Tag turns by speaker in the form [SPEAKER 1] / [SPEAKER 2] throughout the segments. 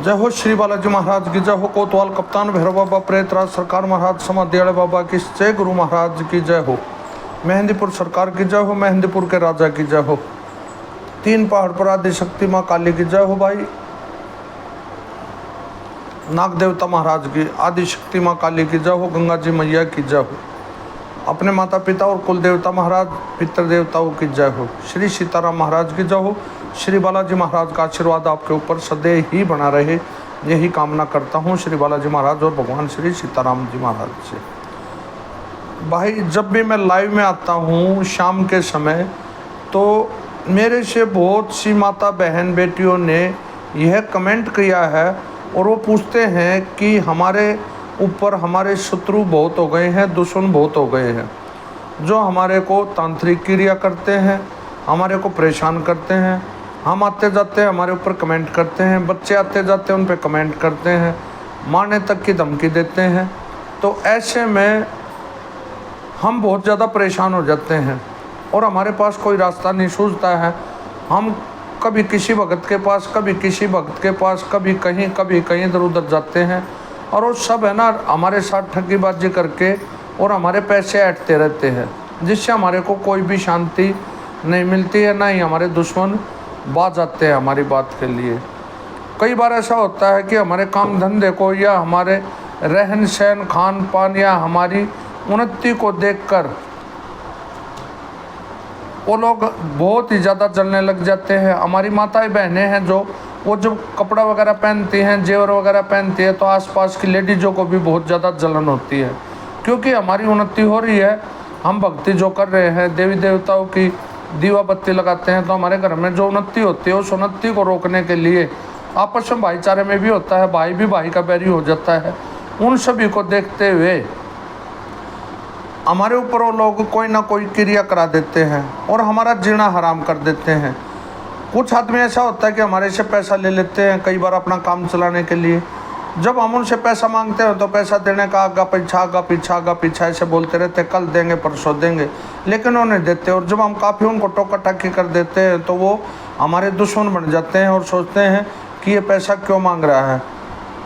[SPEAKER 1] जय हो श्री बालाजी महाराज की जय हो। कोतवाल कप्तान भैरव बाबा प्रेतराज सरकार महाराज समाधियाड़े बाबा की जय। गुरु महाराज की जय हो। मेहंदीपुर सरकार की जय हो। मेहंदीपुर के राजा की जय हो। तीन पहाड़ पर आदि शक्ति माँ काली की जय हो। भाई नाग देवता महाराज की आदि शक्ति माँ काली की जय हो। गंगा जी मैया की जय हो। अपने माता पिता और कुल देवता महाराज पितृ देवताओं की जय हो। श्री सीताराम महाराज की जय हो। श्री बालाजी महाराज का आशीर्वाद आपके ऊपर सदैव ही बना रहे, यही कामना करता हूँ श्री बालाजी महाराज और भगवान श्री सीताराम जी महाराज से। भाई जब भी मैं लाइव में आता हूँ शाम के समय, तो मेरे से बहुत सी माता बहन बेटियों ने यह कमेंट किया है और वो पूछते हैं कि हमारे ऊपर हमारे शत्रु बहुत हो गए हैं, दुश्मन बहुत हो गए हैं, जो हमारे को तांत्रिक क्रिया करते हैं, हमारे को परेशान करते हैं। हम आते जाते हमारे ऊपर कमेंट करते हैं, बच्चे आते जाते उन पे कमेंट करते हैं, मारने तक की धमकी देते हैं। तो ऐसे में हम बहुत ज़्यादा परेशान हो जाते हैं और हमारे पास कोई रास्ता नहीं सूझता है। हम कभी किसी भगत के पास, कभी किसी भगत के पास, कभी कहीं इधर उधर जाते हैं और वो सब है ना हमारे साथ ठगीबाजी करके और हमारे पैसे ऐंठते रहते हैं, जिससे हमारे को कोई भी शांति नहीं मिलती है, ना ही हमारे दुश्मन बाज आते हैं हमारी बात के लिए। कई बार ऐसा होता है कि हमारे काम धंधे को या हमारे रहन सहन खान पान या हमारी उन्नति को देखकर वो लोग बहुत ही ज़्यादा जलने लग जाते हैं। हमारी माताएं बहनें हैं जो वो जब कपड़ा वगैरह पहनती हैं, जेवर वगैरह पहनती है, तो आसपास की लेडीज़ों को भी बहुत ज़्यादा जलन होती है, क्योंकि हमारी उन्नति हो रही है। हम भक्ति जो कर रहे हैं, देवी देवताओं की दीवा बत्ती लगाते हैं, तो हमारे घर में जो उन्नति होती है उस उन्नति को रोकने के लिए आपस में भाईचारे में भी होता है, भाई भी भाई का बैरी हो जाता है। उन सभी को देखते हुए हमारे ऊपर वो लोग कोई ना कोई क्रिया करा देते हैं और हमारा जीना हराम कर देते हैं। कुछ आदमी ऐसा होता है कि हमारे से पैसा ले लेते हैं कई बार अपना काम चलाने के लिए। जब हम उनसे पैसा मांगते हैं तो पैसा देने का आगा पीछा ऐसे बोलते रहते, कल देंगे परसों देंगे, लेकिन वो नहीं देते। और जब हम काफ़ी उनको टोका टाकी कर देते हैं तो वो हमारे दुश्मन बन जाते हैं और सोचते हैं कि ये पैसा क्यों मांग रहा है।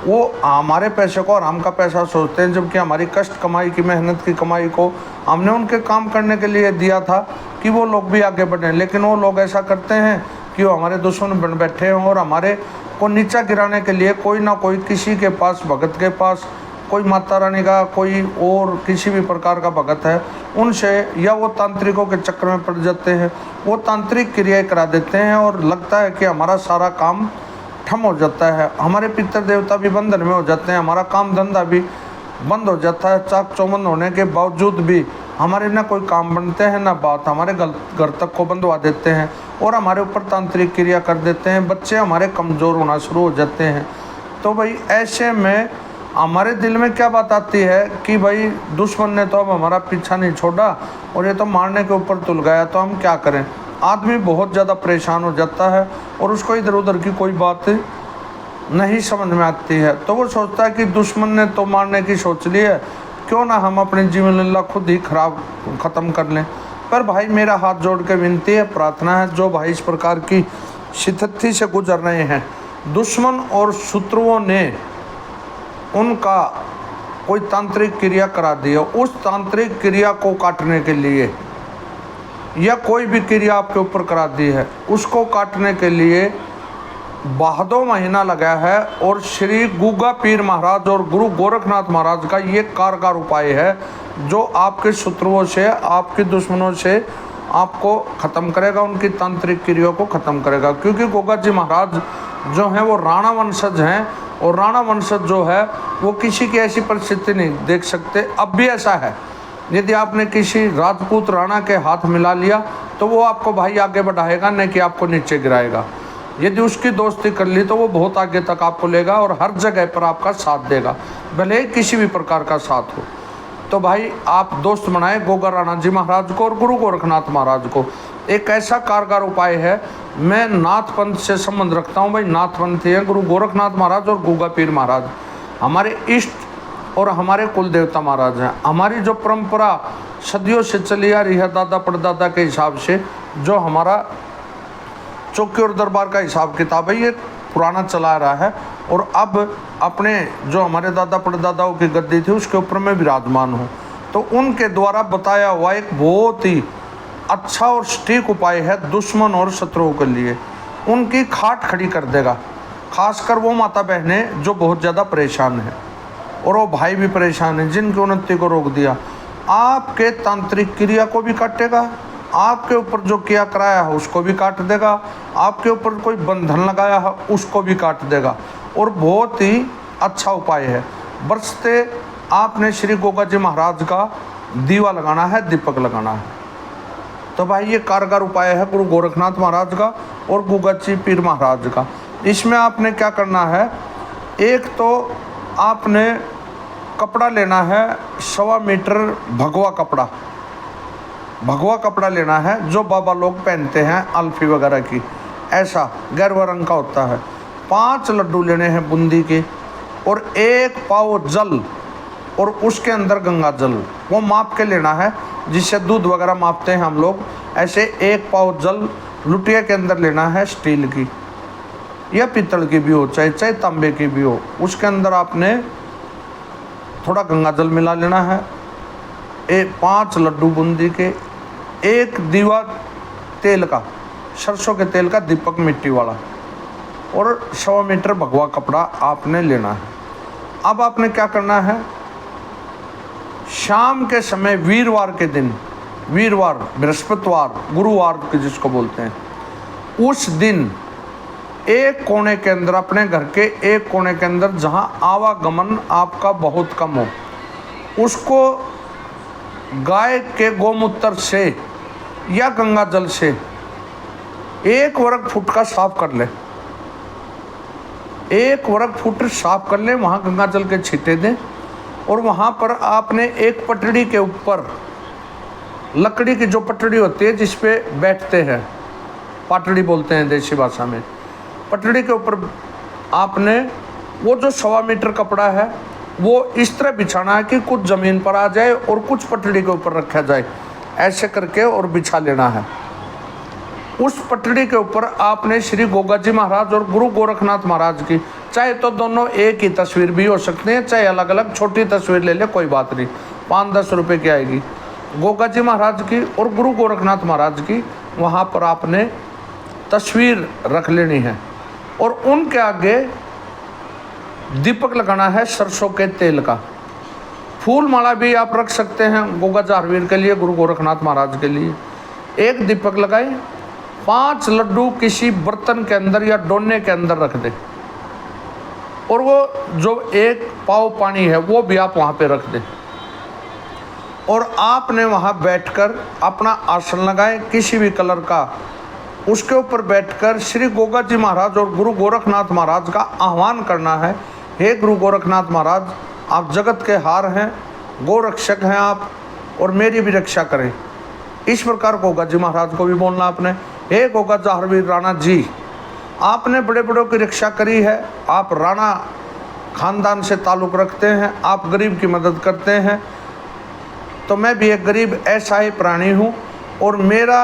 [SPEAKER 1] वो हमारे पैसे को और हम का पैसा सोचते हैं, जबकि हमारी कष्ट कमाई की, मेहनत की कमाई को हमने उनके काम करने के लिए दिया था कि वो लोग भी आगे बढ़ें। लेकिन वो लोग ऐसा करते हैं कि वो हमारे दुश्मन बन बैठे हों और हमारे को नीचा गिराने के लिए कोई ना कोई किसी के पास, भगत के पास, कोई माता रानी का, कोई और किसी भी प्रकार का भगत है, उनसे या वो तांत्रिकों के चक्कर में पड़ जाते हैं। वो तांत्रिक क्रियाएं करा देते हैं और लगता है कि हमारा सारा काम ठम हो जाता है, हमारे पितृ देवता भी बंधन में हो जाते हैं, हमारा काम धंधा भी बंद हो जाता है। चाक चौबंद होने के बावजूद भी हमारे ना कोई काम बनते हैं ना बात, हमारे घर तक को बंधवा देते हैं और हमारे ऊपर तांत्रिक क्रिया कर देते हैं। बच्चे हमारे कमज़ोर होना शुरू हो जाते हैं। तो भाई ऐसे में हमारे दिल में क्या बात आती है कि भाई दुश्मन ने तो अब हमारा पीछा नहीं छोड़ा और ये तो मारने के ऊपर तुल गया, तो हम क्या करें। आदमी बहुत ज़्यादा परेशान हो जाता है और उसको इधर उधर की कोई बात नहीं समझ में आती है। तो वो सोचता है कि दुश्मन ने तो मारने की सोच ली है, क्यों ना हम अपनी जीवन लीला खुद ही ख़त्म कर लें। पर भाई मेरा हाथ जोड़ के विनती है, प्रार्थना है, जो भाई इस प्रकार की स्थिति से गुजर रहे हैं, दुश्मन और शत्रुओं ने उनका कोई तांत्रिक क्रिया करा दी है, उस तांत्रिक क्रिया को काटने के लिए या कोई भी क्रिया आपके ऊपर करा दी है, उसको काटने के लिए भादो महीना लगा है और श्री गुगा पीर महाराज और गुरु गोरखनाथ महाराज का ये कारगर उपाय है, जो आपके शत्रुओं से, आपके दुश्मनों से आपको ख़त्म करेगा, उनकी तांत्रिक क्रियाओं को ख़त्म करेगा। क्योंकि गोगा जी महाराज जो हैं वो राणा वंशज हैं और राणा वंशज जो है वो किसी की ऐसी परिस्थिति नहीं देख सकते। अब भी ऐसा है, यदि आपने किसी राजपूत राणा के हाथ मिला लिया तो वो आपको भाई आगे बढ़ाएगा, नहीं कि आपको नीचे गिराएगा। यदि उसकी दोस्ती कर ली तो वो बहुत आगे तक आपको लेगा और हर जगह पर आपका साथ देगा, भले ही किसी भी प्रकार का साथ हो। तो भाई आप दोस्त बनाए गोगा राणा जी महाराज को और गुरु गोरखनाथ महाराज को। एक ऐसा कारगर उपाय है, मैं नाथ पंथ से संबंध रखता हूँ। भाई नाथ पंथी है गुरु गोरखनाथ महाराज और गोगा पीर महाराज, हमारे इष्ट और हमारे कुल देवता महाराज हैं। हमारी जो परंपरा सदियों से चली आ रही है दादा परदादा के हिसाब से, जो हमारा चौकी और दरबार का हिसाब किताब है, ये पुराना चला रहा है और अब अपने जो हमारे दादा परदादाओं की गद्दी थी उसके ऊपर मैं विराजमान हूँ। तो उनके द्वारा बताया हुआ एक बहुत ही अच्छा और सटीक उपाय है दुश्मन और शत्रुओं के लिए, उनकी खाट खड़ी कर देगा। खासकर वो माता बहनें जो बहुत ज़्यादा परेशान हैं और वो भाई भी परेशान हैं जिनकी उन्नति को रोक दिया, आपके तांत्रिक क्रिया को भी काटेगा, आपके ऊपर जो किया कराया है उसको भी काट देगा, आपके ऊपर कोई बंधन लगाया है उसको भी काट देगा। और बहुत ही अच्छा उपाय है। बरसते आपने श्री गोगा जी महाराज का दीवा लगाना है, दीपक लगाना है। तो भाई ये कारगर उपाय है गुरु गोरखनाथ महाराज का और गोगा जी पीर महाराज का। इसमें आपने क्या करना है, एक तो आपने कपड़ा लेना है 1.25 मीटर भगवा कपड़ा लेना है जो बाबा लोग पहनते हैं अल्फी वगैरह की, ऐसा गहरवा रंग का होता है। 5 लड्डू लेने हैं बूंदी के और 1 पाव जल और उसके अंदर गंगा जल, वो माप के लेना है जिससे दूध वगैरह मापते हैं हम लोग। ऐसे 1 पाव जल लुटिया के अंदर लेना है, स्टील की या पीतल की भी हो, चाहे तांबे की भी हो। उसके अंदर आपने थोड़ा गंगा जल मिला लेना है, 5 लड्डू बूंदी के, 1 दीवा तेल का, सरसों के तेल का दीपक मिट्टी वाला और 1.25 मीटर भगवा कपड़ा आपने लेना है। अब आपने क्या करना है, शाम के समय वीरवार के दिन, वीरवार, बृहस्पतिवार, गुरुवार के जिसको बोलते हैं, उस दिन एक कोने के अंदर, अपने घर के एक कोने के अंदर जहां आवागमन आपका बहुत कम हो, उसको गाय के गोमूत्र से या गंगा जल से 1 वर्ग फुट का साफ कर ले, 1 वर्ग फुट साफ कर ले, वहाँ गंगा जल के छींटे दें और वहाँ पर आपने एक पटड़ी के ऊपर, लकड़ी की जो पटड़ी होती है जिस पे बैठते हैं, पाटड़ी बोलते हैं देसी भाषा में, पटड़ी के ऊपर आपने वो जो 1.25 मीटर कपड़ा है वो इस तरह बिछाना है कि कुछ ज़मीन पर आ जाए और कुछ पटड़ी के ऊपर रखा जाए, ऐसे करके और बिछा लेना है। उस पटड़ी के ऊपर आपने श्री गोगा जी महाराज और गुरु गोरखनाथ महाराज की, चाहे तो दोनों एक ही तस्वीर भी हो सकते हैं, चाहे अलग अलग छोटी तस्वीर ले ले, कोई बात नहीं, 5-10 रुपये की आएगी। गोगा जी महाराज की और गुरु गोरखनाथ महाराज की वहाँ पर आपने तस्वीर रख लेनी है और उनके आगे दीपक लगाना है सरसों के तेल का। फूल माला भी आप रख सकते हैं गोगा जाहरवीर के लिए, गुरु गोरखनाथ महाराज के लिए। एक दीपक लगाए, 5 लड्डू किसी बर्तन के अंदर या डोने के अंदर रख दे और वो जो 1 पाव पानी है वो भी आप वहाँ पे रख दें और आपने वहाँ बैठकर अपना आसन लगाएं किसी भी कलर का, उसके ऊपर बैठकर श्री गोगा जी महाराज और गुरु गोरखनाथ महाराज का आह्वान करना है। हे गुरु गोरखनाथ महाराज, आप जगत के हार हैं, गोरक्षक हैं आप, और मेरी भी रक्षा करें। इस प्रकार गोगा जी महाराज को भी बोलना आपने, हे गोगा जाहरवीर राणा जी, आपने बड़े बड़ों की रक्षा करी है, आप राणा खानदान से ताल्लुक़ रखते हैं, आप गरीब की मदद करते हैं, तो मैं भी एक गरीब ऐसा ही प्राणी हूँ और मेरा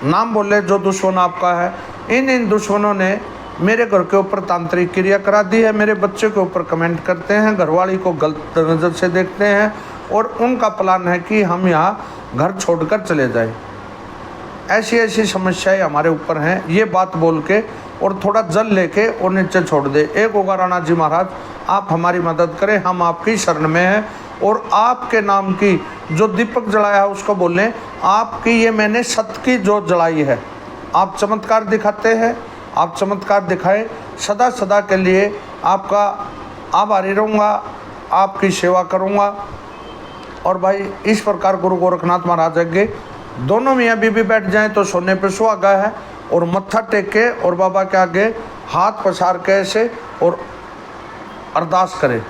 [SPEAKER 1] नाम बोले जो दुश्मन आपका है, इन दुश्मनों ने मेरे घर के ऊपर तांत्रिक क्रिया करा दी है, मेरे बच्चे के ऊपर कमेंट करते हैं, घरवाली को गलत नज़र से देखते हैं और उनका प्लान है कि हम यहाँ घर छोड़कर चले जाएं। ऐसी ऐसी समस्याएं हमारे ऊपर हैं, ये बात बोल के और थोड़ा जल लेके और नीचे छोड़ दे। एक गोगा राणा जी महाराज, आप हमारी मदद करें, हम आपकी शरण में हैं और आपके नाम की जो दीपक जलाया है उसको बोलें, आपकी ये मैंने सत्य की जोत जलाई है। आप चमत्कार दिखाते हैं, आप चमत्कार दिखाएं, सदा सदा के लिए आपका आभारी रहूँगा, आपकी सेवा करूँगा। और भाई इस प्रकार गुरु गोरखनाथ महाराज आगे दोनों मियाँ बीबी बैठ जाएं तो सोने पे सुहागा है और मत्था टेक के और बाबा के आगे हाथ पसार के ऐसे और अरदास करें।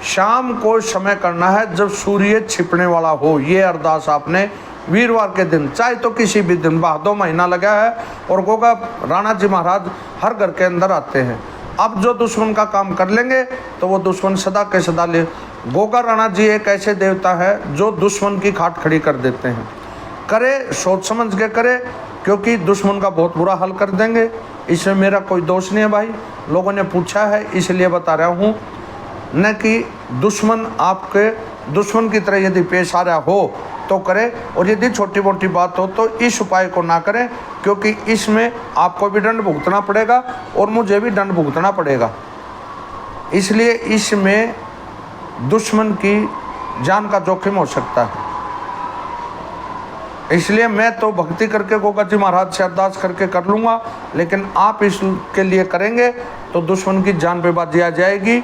[SPEAKER 1] शाम को समय करना है जब सूर्य छिपने वाला हो। ये अरदास आपने वीरवार के दिन, चाहे तो किसी भी दिन, भादो महीना लगा है और गोगा राणा जी महाराज हर घर के अंदर आते हैं। अब जो दुश्मन का काम कर लेंगे तो वो दुश्मन सदा के सदा ले। गोगा राणा जी एक ऐसे देवता है जो दुश्मन की खाट खड़ी कर देते हैं। करे सोच समझ के करे, क्योंकि दुश्मन का बहुत बुरा हाल कर देंगे इसमें मेरा कोई दोष नहीं है भाई, लोगों ने पूछा है इसलिए बता रहा हूँ। न कि दुश्मन आपके दुश्मन की तरह यदि पेश आ रहा हो तो करे, और यदि छोटी मोटी बात हो तो इस उपाय को ना करें, क्योंकि इसमें आपको भी दंड भुगतना पड़ेगा और मुझे भी दंड भुगतना पड़ेगा। इसलिए इसमें दुश्मन की जान का जोखिम हो सकता है। इसलिए मैं तो भक्ति करके गोगा जी महाराज से अरदास करके कर लूँगा, लेकिन आप इसके लिए करेंगे तो दुश्मन की जान पे बाजी आ जाएगी।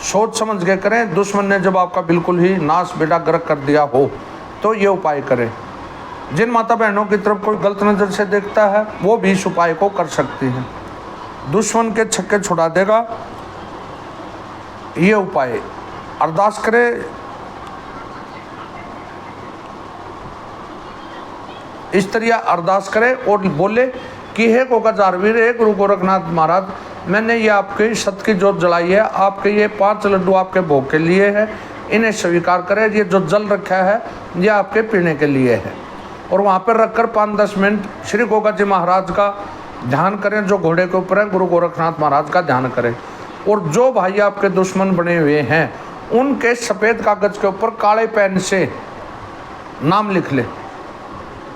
[SPEAKER 1] सोच समझ के करें। दुश्मन ने जब आपका बिल्कुल ही नाश बेड़ा गर्क कर दिया हो तो ये उपाय करें। जिन माता बहनों की तरफ कोई गलत नज़र से देखता है वो भी इस उपाय को कर सकती हैं, दुश्मन के छक्के छुड़ा देगा ये उपाय। अरदास करें, इस तरह अरदास करे और बोले कि हे गोगा जारवीर, हे गुरु गोरखनाथ महाराज, मैंने ये आपके सत की जोत जलाई है, आपके ये 5 लड्डू आपके भोग के लिए है, इन्हें स्वीकार करें। ये जो जल रखा है ये आपके पीने के लिए है। और वहाँ पर रखकर 5-10 मिनट श्री गोगा जी महाराज का ध्यान करें, जो घोड़े के ऊपर है गुरु गोरखनाथ महाराज का ध्यान करें। और जो भाई आपके दुश्मन बने हुए हैं उनके सफ़ेद कागज़ के ऊपर काले पेन से नाम लिख ले,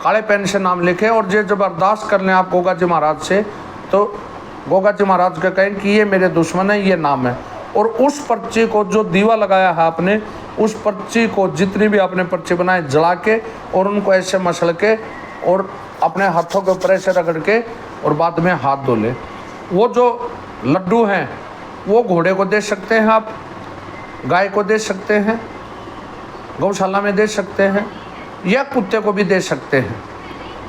[SPEAKER 1] काले पेन से नाम लिखें। और ये जब अरदास कर लें आप गोगा जी महाराज से, तो गोगा जी महाराज का कहें कि ये मेरे दुश्मन है, ये नाम है। और उस पर्ची को, जो दीवा लगाया है आपने, उस पर्ची को जितनी भी आपने पर्ची बनाए जला के और उनको ऐसे मसल के और अपने हाथों के ऊपर ऐसे रगड़ के और बाद में हाथ धो लें। वो जो लड्डू हैं वो घोड़े को दे सकते हैं, आप गाय को दे सकते हैं, गौशाला में दे सकते हैं, या कुत्ते को भी दे सकते हैं।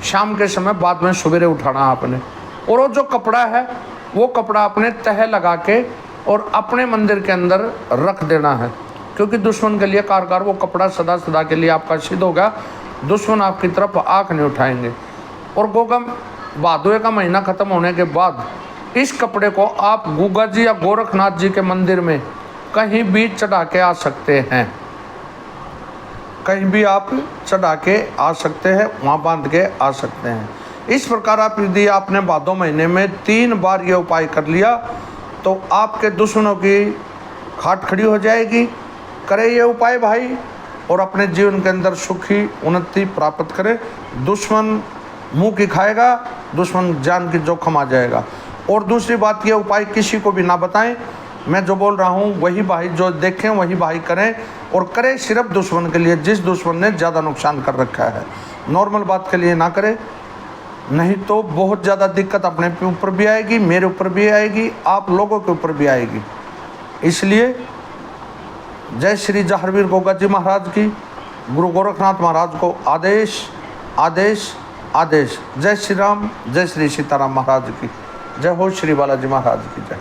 [SPEAKER 1] शाम के समय बाद में सवेरे उठाना आपने। और वो जो कपड़ा है वो कपड़ा आपने तह लगा के और अपने मंदिर के अंदर रख देना है, क्योंकि दुश्मन के लिए कारगर वो कपड़ा सदा सदा के लिए आपका सिद्ध होगा। दुश्मन आपकी तरफ आँख नहीं उठाएंगे। और गोगम भादों का महीना ख़त्म होने के बाद इस कपड़े को आप गोगा जी या गोरखनाथ जी के मंदिर में कहीं भी चढ़ा के आ सकते हैं, कहीं भी आप चढ़ा के आ सकते हैं, वहाँ बांध के आ सकते हैं। इस प्रकार आप यदि आपने भादों महीने में 3 बार ये उपाय कर लिया तो आपके दुश्मनों की खाट खड़ी हो जाएगी। करें ये उपाय भाई और अपने जीवन के अंदर सुखी उन्नति प्राप्त करें। दुश्मन मुंह की खाएगा, दुश्मन जान की जोखिम आ जाएगा। और दूसरी बात, ये उपाय किसी को भी ना बताएं। मैं जो बोल रहा हूँ वही भाई जो देखें वही भाई करें, और करें सिर्फ दुश्मन के लिए, जिस दुश्मन ने ज़्यादा नुकसान कर रखा है। नॉर्मल बात के लिए ना करें, नहीं तो बहुत ज़्यादा दिक्कत अपने ऊपर भी आएगी, मेरे ऊपर भी आएगी, आप लोगों के ऊपर भी आएगी। इसलिए जय श्री जाहरवीर गोगा जी महाराज की, गुरु गोरखनाथ महाराज को आदेश आदेश आदेश। जय श्री राम, जय श्री सीताराम महाराज की जय हो। श्री बालाजी महाराज की जय।